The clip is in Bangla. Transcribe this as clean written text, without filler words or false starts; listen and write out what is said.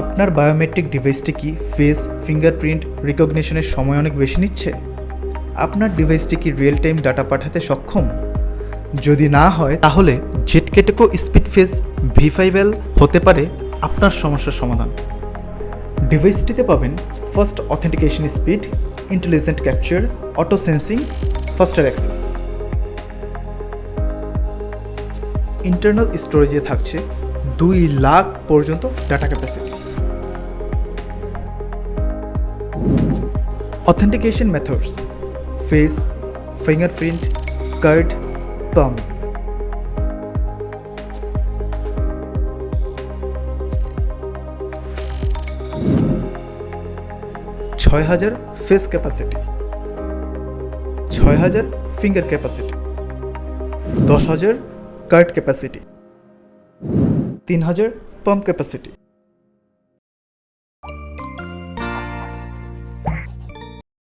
আপনার বায়োমেট্রিক ডিভাইসটি কি ফেস ফিঙ্গারপ্রিন্ট রিকগনিশনের সময় অনেক বেশি নিচ্ছে? আপনার ডিভাইসটি কি রিয়েল টাইম ডাটা পাঠাতে সক্ষম? যদি না হয় তাহলে জেটকেটেকো স্পিড ফেস V5L হতে পারে আপনার সমস্যার সমাধান। ডিভাইসটিতে পাবেন first authentication speed, intelligent capture, auto sensing, faster access. Internal স্টোরেজে থাকছে 2 লাখ পর্যন্ত data capacity. Authentication methods: face, fingerprint, card, palm. 6000 face capacity, 6000 finger capacity, 10,000 card capacity, 3000 পাম্প ক্যাপাসিটি।